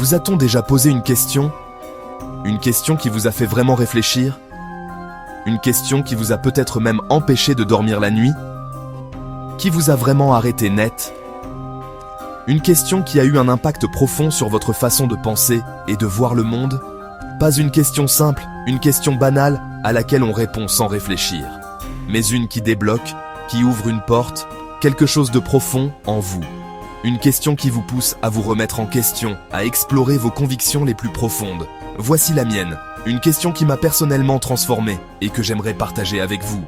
Vous a-t-on déjà posé une question? Une question qui vous a fait vraiment réfléchir? Une question qui vous a peut-être même empêché de dormir la nuit? Qui vous a vraiment arrêté net? Une question qui a eu un impact profond sur votre façon de penser et de voir le monde? Pas une question simple, une question banale à laquelle on répond sans réfléchir, mais une qui débloque, qui ouvre une porte, quelque chose de profond en vous. Une question qui vous pousse à vous remettre en question, à explorer vos convictions les plus profondes. Voici la mienne, une question qui m'a personnellement transformé et que j'aimerais partager avec vous.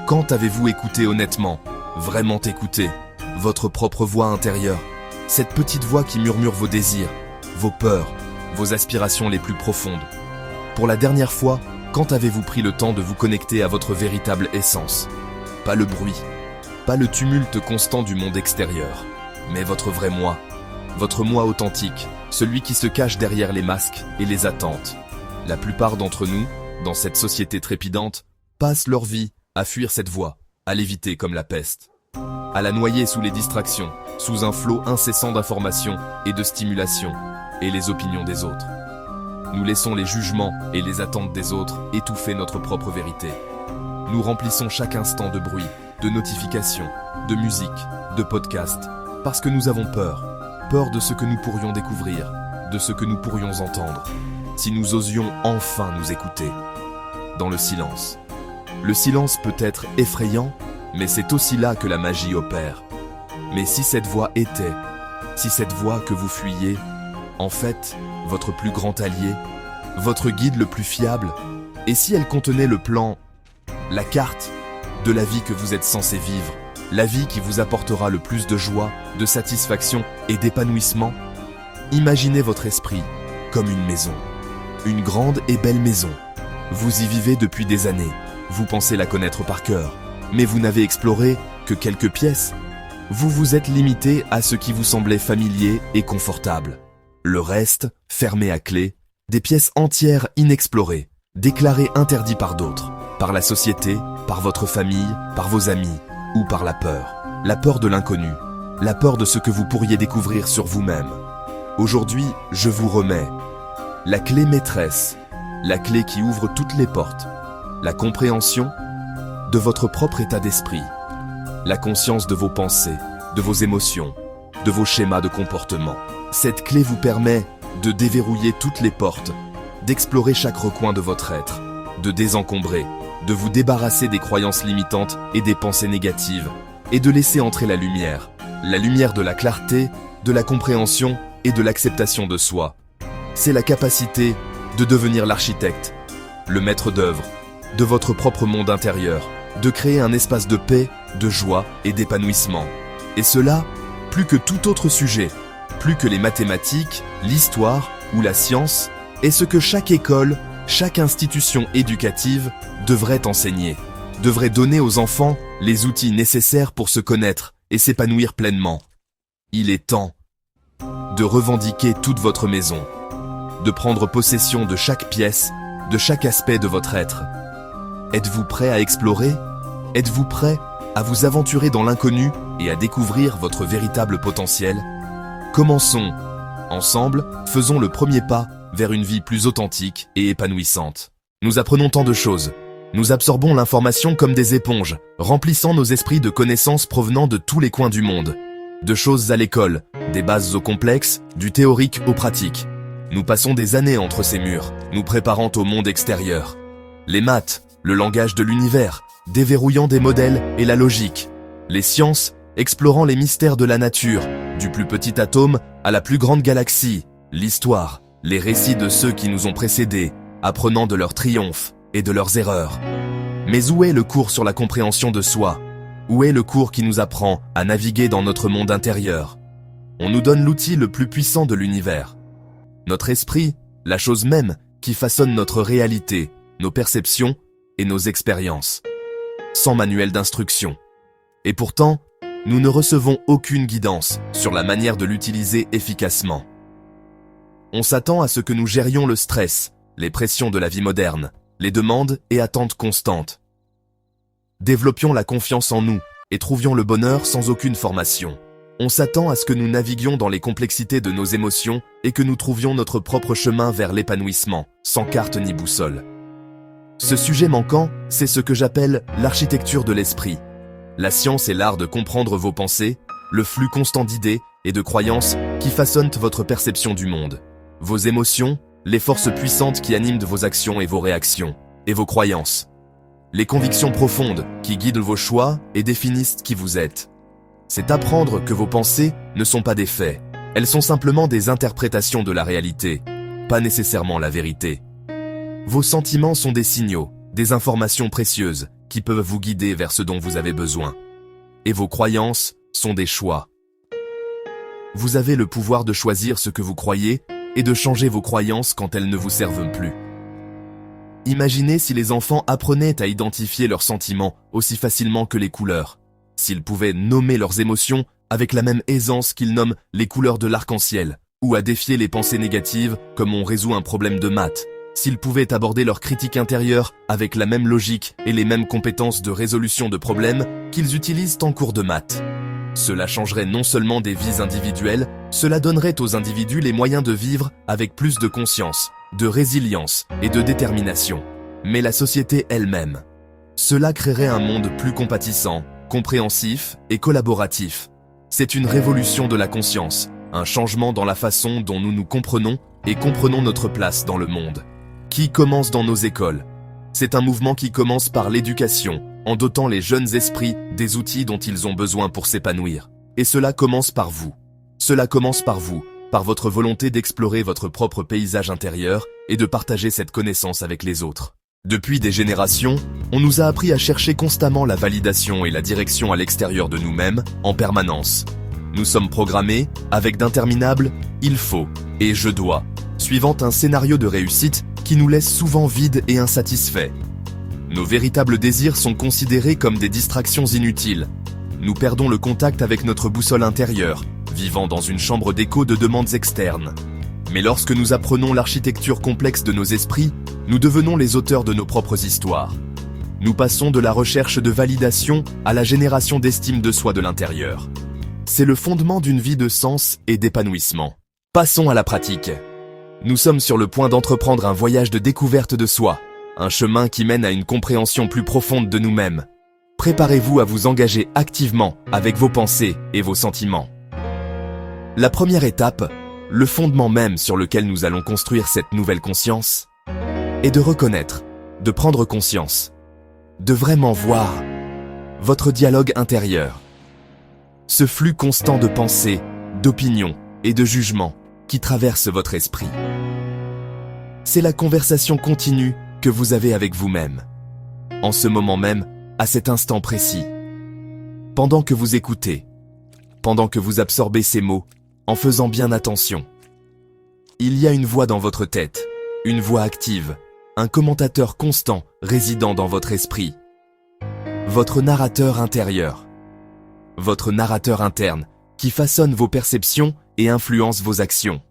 Quand avez-vous écouté honnêtement, vraiment écouté, votre propre voix intérieure? Cette petite voix qui murmure vos désirs, vos peurs, vos aspirations les plus profondes. Pour la dernière fois, quand avez-vous pris le temps de vous connecter à votre véritable essence? Pas le bruit, pas le tumulte constant du monde extérieur, mais votre vrai moi. Votre moi authentique, celui qui se cache derrière les masques et les attentes. La plupart d'entre nous, dans cette société trépidante, passent leur vie à fuir cette voie, à l'éviter comme la peste. À la noyer sous les distractions, sous un flot incessant d'informations et de stimulation, et les opinions des autres. Nous laissons les jugements et les attentes des autres étouffer notre propre vérité. Nous remplissons chaque instant de bruit, de notifications, de musique, de podcasts, parce que nous avons peur. Peur de ce que nous pourrions découvrir, de ce que nous pourrions entendre, si nous osions enfin nous écouter. Dans le silence. Le silence peut être effrayant, mais c'est aussi là que la magie opère. Mais si cette voix était, si cette voix que vous fuyiez, en fait, votre plus grand allié, votre guide le plus fiable, et si elle contenait le plan, la carte de la vie que vous êtes censé vivre, la vie qui vous apportera le plus de joie, de satisfaction et d'épanouissement? Imaginez votre esprit comme une maison, une grande et belle maison. Vous y vivez depuis des années, vous pensez la connaître par cœur, mais vous n'avez exploré que quelques pièces. Vous vous êtes limité à ce qui vous semblait familier et confortable. Le reste, fermé à clé, des pièces entières inexplorées, déclarées interdites par d'autres, par la société, par votre famille, par vos amis, ou par la peur de l'inconnu, la peur de ce que vous pourriez découvrir sur vous-même. Aujourd'hui, je vous remets la clé maîtresse, la clé qui ouvre toutes les portes, la compréhension de votre propre état d'esprit, la conscience de vos pensées, de vos émotions, de vos schémas de comportement. Cette clé vous permet de déverrouiller toutes les portes, d'explorer chaque recoin de votre être, de désencombrer, de vous débarrasser des croyances limitantes et des pensées négatives, et de laisser entrer la lumière de la clarté, de la compréhension et de l'acceptation de soi. C'est la capacité de devenir l'architecte, le maître d'œuvre, de votre propre monde intérieur, de créer un espace de paix, de joie et d'épanouissement. Et cela, plus que tout autre sujet, plus que les mathématiques, l'histoire ou la science, est ce que chaque école, chaque institution éducative devrait enseigner, devrait donner aux enfants les outils nécessaires pour se connaître et s'épanouir pleinement. Il est temps de revendiquer toute votre maison, de prendre possession de chaque pièce, de chaque aspect de votre être. Êtes-vous prêt à explorer? Êtes-vous prêt à vous aventurer dans l'inconnu et à découvrir votre véritable potentiel? Commençons. Ensemble, faisons le premier pas vers une vie plus authentique et épanouissante. Nous apprenons tant de choses. Nous absorbons l'information comme des éponges, remplissant nos esprits de connaissances provenant de tous les coins du monde. De choses à l'école, des bases au complexe, du théorique au pratique. Nous passons des années entre ces murs, nous préparant au monde extérieur. Les maths, le langage de l'univers, déverrouillant des modèles et la logique. Les sciences, explorant les mystères de la nature, du plus petit atome à la plus grande galaxie. L'histoire, les récits de ceux qui nous ont précédés, apprenant de leurs triomphes et de leurs erreurs. Mais où est le cours sur la compréhension de soi? Où est le cours qui nous apprend à naviguer dans notre monde intérieur? On nous donne l'outil le plus puissant de l'univers. Notre esprit, la chose même qui façonne notre réalité, nos perceptions et nos expériences. Sans manuel d'instruction. Et pourtant, nous ne recevons aucune guidance sur la manière de l'utiliser efficacement. On s'attend à ce que nous gérions le stress, les pressions de la vie moderne, les demandes et attentes constantes. Développions la confiance en nous et trouvions le bonheur sans aucune formation. On s'attend à ce que nous naviguions dans les complexités de nos émotions et que nous trouvions notre propre chemin vers l'épanouissement, sans carte ni boussole. Ce sujet manquant, c'est ce que j'appelle l'architecture de l'esprit. La science est l'art de comprendre vos pensées, le flux constant d'idées et de croyances qui façonnent votre perception du monde. Vos émotions, les forces puissantes qui animent vos actions et vos réactions, et vos croyances. Les convictions profondes qui guident vos choix et définissent qui vous êtes. C'est apprendre que vos pensées ne sont pas des faits. Elles sont simplement des interprétations de la réalité, pas nécessairement la vérité. Vos sentiments sont des signaux, des informations précieuses qui peuvent vous guider vers ce dont vous avez besoin. Et vos croyances sont des choix. Vous avez le pouvoir de choisir ce que vous croyez et de changer vos croyances quand elles ne vous servent plus. Imaginez si les enfants apprenaient à identifier leurs sentiments aussi facilement que les couleurs. S'ils pouvaient nommer leurs émotions avec la même aisance qu'ils nomment les couleurs de l'arc-en-ciel, ou à défier les pensées négatives comme on résout un problème de maths, s'ils pouvaient aborder leur critique intérieure avec la même logique et les mêmes compétences de résolution de problèmes qu'ils utilisent en cours de maths. Cela changerait non seulement des vies individuelles, cela donnerait aux individus les moyens de vivre avec plus de conscience, de résilience et de détermination, mais la société elle-même. Cela créerait un monde plus compatissant, compréhensif et collaboratif. C'est une révolution de la conscience, un changement dans la façon dont nous nous comprenons et comprenons notre place dans le monde. Qui commence dans nos écoles. C'est un mouvement qui commence par l'éducation, en dotant les jeunes esprits des outils dont ils ont besoin pour s'épanouir. Et cela commence par vous. Cela commence par vous, par votre volonté d'explorer votre propre paysage intérieur et de partager cette connaissance avec les autres. Depuis des générations, on nous a appris à chercher constamment la validation et la direction à l'extérieur de nous-mêmes, en permanence. Nous sommes programmés, avec d'interminables « il faut » et « je dois », suivant un scénario de réussite qui nous laisse souvent vides et insatisfaits. Nos véritables désirs sont considérés comme des distractions inutiles. Nous perdons le contact avec notre boussole intérieure, vivant dans une chambre d'écho de demandes externes. Mais lorsque nous apprenons l'architecture complexe de nos esprits, nous devenons les auteurs de nos propres histoires. Nous passons de la recherche de validation à la génération d'estime de soi de l'intérieur. C'est le fondement d'une vie de sens et d'épanouissement. Passons à la pratique. Nous sommes sur le point d'entreprendre un voyage de découverte de soi, un chemin qui mène à une compréhension plus profonde de nous-mêmes. Préparez-vous à vous engager activement avec vos pensées et vos sentiments. La première étape, le fondement même sur lequel nous allons construire cette nouvelle conscience, est de reconnaître, de prendre conscience, de vraiment voir votre dialogue intérieur. Ce flux constant de pensées, d'opinions et de jugements qui traverse votre esprit. C'est la conversation continue que vous avez avec vous-même, en ce moment même, à cet instant précis. Pendant que vous écoutez, pendant que vous absorbez ces mots, en faisant bien attention. Il y a une voix dans votre tête, une voix active, un commentateur constant résidant dans votre esprit. Votre narrateur intérieur. Votre narrateur interne qui façonne vos perceptions et influence vos actions.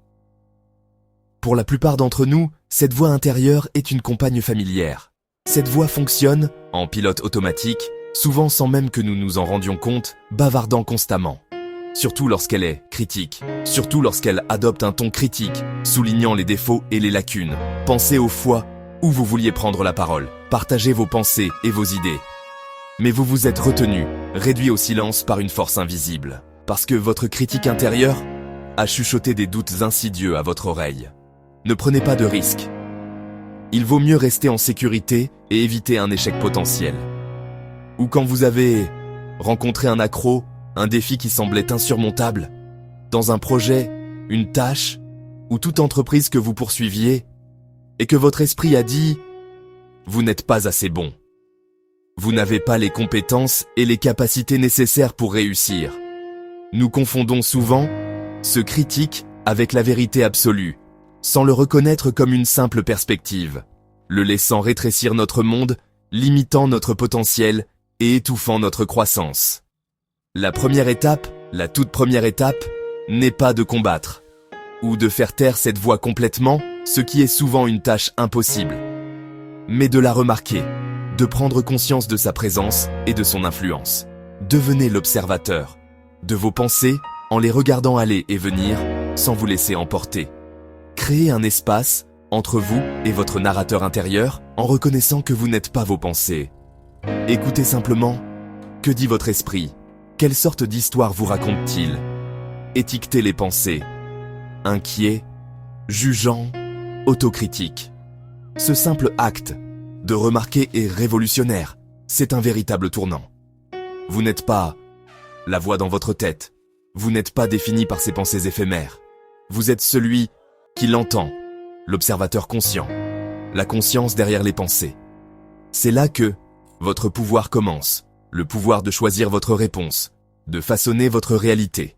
Pour la plupart d'entre nous, cette voix intérieure est une compagne familière. Cette voix fonctionne, en pilote automatique, souvent sans même que nous nous en rendions compte, bavardant constamment. Surtout lorsqu'elle est critique, surtout lorsqu'elle adopte un ton critique, soulignant les défauts et les lacunes. Pensez aux fois où vous vouliez prendre la parole, partagez vos pensées et vos idées. Mais vous vous êtes retenu, réduit au silence par une force invisible, parce que votre critique intérieure a chuchoté des doutes insidieux à votre oreille. Ne prenez pas de risques. Il vaut mieux rester en sécurité et éviter un échec potentiel. Ou quand vous avez rencontré un accroc, un défi qui semblait insurmontable, dans un projet, une tâche, ou toute entreprise que vous poursuiviez, et que votre esprit a dit « Vous n'êtes pas assez bon. Vous n'avez pas les compétences et les capacités nécessaires pour réussir. » Nous confondons souvent ce critique avec la vérité absolue, sans le reconnaître comme une simple perspective, le laissant rétrécir notre monde, limitant notre potentiel et étouffant notre croissance. La première étape, la toute première étape, n'est pas de combattre, ou de faire taire cette voix complètement, ce qui est souvent une tâche impossible, mais de la remarquer, de prendre conscience de sa présence et de son influence. Devenez l'observateur de vos pensées en les regardant aller et venir, sans vous laisser emporter. Créez un espace entre vous et votre narrateur intérieur en reconnaissant que vous n'êtes pas vos pensées. Écoutez simplement. Que dit votre esprit? Quelle sorte d'histoire vous raconte-t-il? Étiquetez les pensées. Inquiet, jugeant, autocritique. Ce simple acte de remarquer est révolutionnaire. C'est un véritable tournant. Vous n'êtes pas la voix dans votre tête. Vous n'êtes pas défini par ces pensées éphémères. Vous êtes celui qui l'entend, l'observateur conscient, la conscience derrière les pensées. C'est là que votre pouvoir commence, le pouvoir de choisir votre réponse, de façonner votre réalité.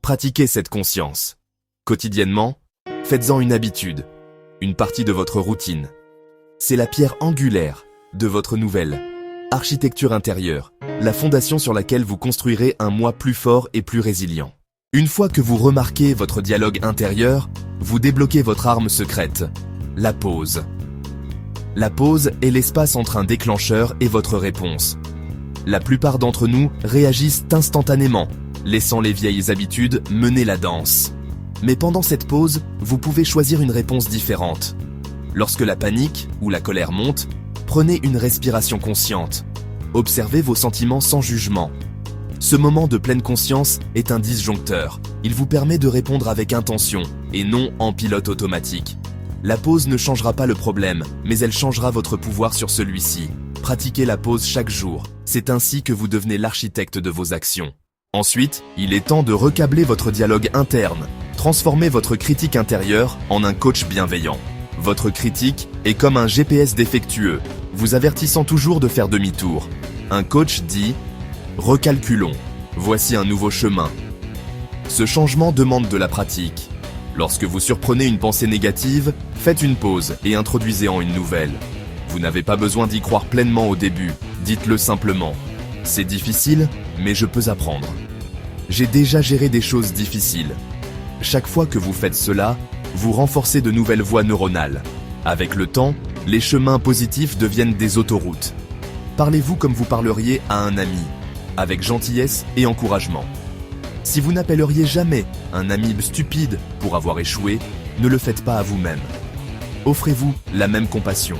Pratiquez cette conscience. Quotidiennement, faites-en une habitude, une partie de votre routine. C'est la pierre angulaire de votre nouvelle architecture intérieure, la fondation sur laquelle vous construirez un moi plus fort et plus résilient. Une fois que vous remarquez votre dialogue intérieur, vous débloquez votre arme secrète, la pause. La pause est l'espace entre un déclencheur et votre réponse. La plupart d'entre nous réagissent instantanément, laissant les vieilles habitudes mener la danse. Mais pendant cette pause, vous pouvez choisir une réponse différente. Lorsque la panique ou la colère monte, prenez une respiration consciente. Observez vos sentiments sans jugement. Ce moment de pleine conscience est un disjoncteur. Il vous permet de répondre avec intention et non en pilote automatique. La pause ne changera pas le problème, mais elle changera votre pouvoir sur celui-ci. Pratiquez la pause chaque jour. C'est ainsi que vous devenez l'architecte de vos actions. Ensuite, il est temps de recabler votre dialogue interne. Transformez votre critique intérieure en un coach bienveillant. Votre critique est comme un GPS défectueux, vous avertissant toujours de faire demi-tour. Un coach dit « Recalculons, voici un nouveau chemin ». Ce changement demande de la pratique. Lorsque vous surprenez une pensée négative, faites une pause et introduisez-en une nouvelle. Vous n'avez pas besoin d'y croire pleinement au début, dites-le simplement. C'est difficile, mais je peux apprendre. J'ai déjà géré des choses difficiles. Chaque fois que vous faites cela, vous renforcez de nouvelles voies neuronales. Avec le temps, les chemins positifs deviennent des autoroutes. Parlez-vous comme vous parleriez à un ami, avec gentillesse et encouragement. Si vous n'appelleriez jamais un ami stupide pour avoir échoué, ne le faites pas à vous-même. Offrez-vous la même compassion.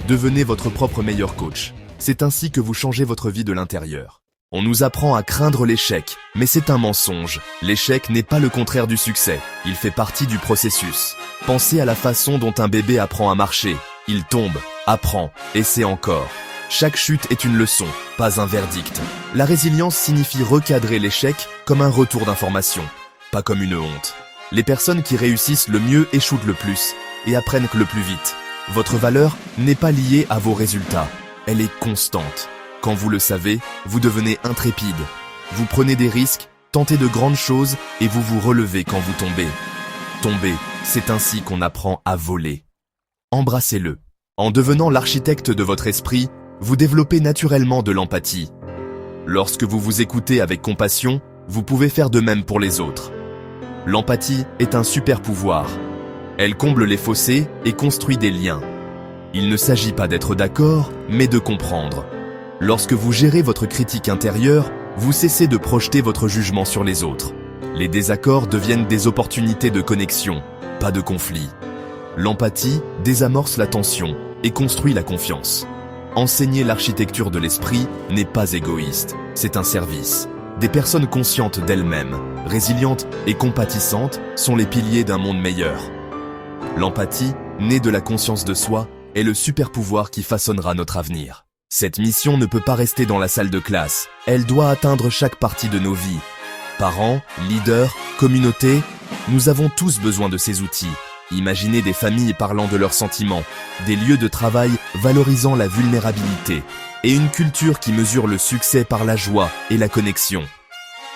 Devenez votre propre meilleur coach. C'est ainsi que vous changez votre vie de l'intérieur. On nous apprend à craindre l'échec, mais c'est un mensonge. L'échec n'est pas le contraire du succès, il fait partie du processus. Pensez à la façon dont un bébé apprend à marcher. Il tombe, apprend, essaie encore. Chaque chute est une leçon, pas un verdict. La résilience signifie recadrer l'échec comme un retour d'information, pas comme une honte. Les personnes qui réussissent le mieux échouent le plus et apprennent le plus vite. Votre valeur n'est pas liée à vos résultats, elle est constante. Quand vous le savez, vous devenez intrépide. Vous prenez des risques, tentez de grandes choses et vous vous relevez quand vous tombez. Tomber, c'est ainsi qu'on apprend à voler. Embrassez-le. En devenant l'architecte de votre esprit, vous développez naturellement de l'empathie. Lorsque vous vous écoutez avec compassion, vous pouvez faire de même pour les autres. L'empathie est un super pouvoir. Elle comble les fossés et construit des liens. Il ne s'agit pas d'être d'accord, mais de comprendre. Lorsque vous gérez votre critique intérieure, vous cessez de projeter votre jugement sur les autres. Les désaccords deviennent des opportunités de connexion, pas de conflit. L'empathie désamorce la tension et construit la confiance. Enseigner l'architecture de l'esprit n'est pas égoïste, c'est un service. Des personnes conscientes d'elles-mêmes, résilientes et compatissantes sont les piliers d'un monde meilleur. L'empathie, née de la conscience de soi, est le super pouvoir qui façonnera notre avenir. Cette mission ne peut pas rester dans la salle de classe, elle doit atteindre chaque partie de nos vies. Parents, leaders, communautés, nous avons tous besoin de ces outils. Imaginez des familles parlant de leurs sentiments, des lieux de travail valorisant la vulnérabilité, et une culture qui mesure le succès par la joie et la connexion.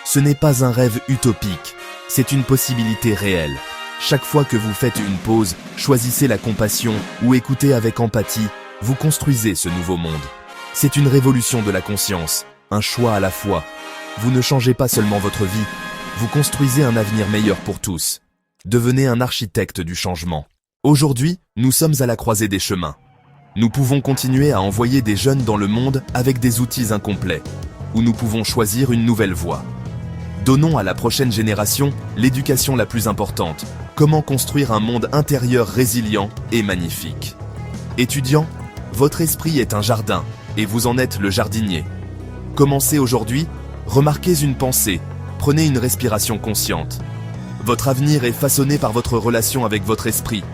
Ce n'est pas un rêve utopique, c'est une possibilité réelle. Chaque fois que vous faites une pause, choisissez la compassion ou écoutez avec empathie, vous construisez ce nouveau monde. C'est une révolution de la conscience, un choix à la fois. Vous ne changez pas seulement votre vie, vous construisez un avenir meilleur pour tous. Devenez un architecte du changement. Aujourd'hui, nous sommes à la croisée des chemins. Nous pouvons continuer à envoyer des jeunes dans le monde avec des outils incomplets, ou nous pouvons choisir une nouvelle voie. Donnons à la prochaine génération l'éducation la plus importante. Comment construire un monde intérieur résilient et magnifique. Étudiants, votre esprit est un jardin et vous en êtes le jardinier. Commencez aujourd'hui, remarquez une pensée, prenez une respiration consciente. Votre avenir est façonné par votre relation avec votre esprit.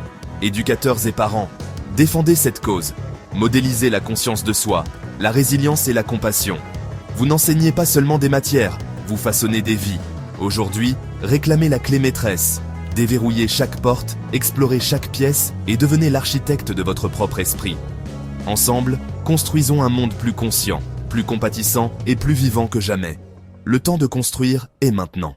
Éducateurs et parents, défendez cette cause. Modélisez la conscience de soi, la résilience et la compassion. Vous n'enseignez pas seulement des matières, vous façonnez des vies. Aujourd'hui, réclamez la clé maîtresse. Déverrouillez chaque porte, explorez chaque pièce et devenez l'architecte de votre propre esprit. Ensemble, construisons un monde plus conscient, plus compatissant et plus vivant que jamais. Le temps de construire est maintenant.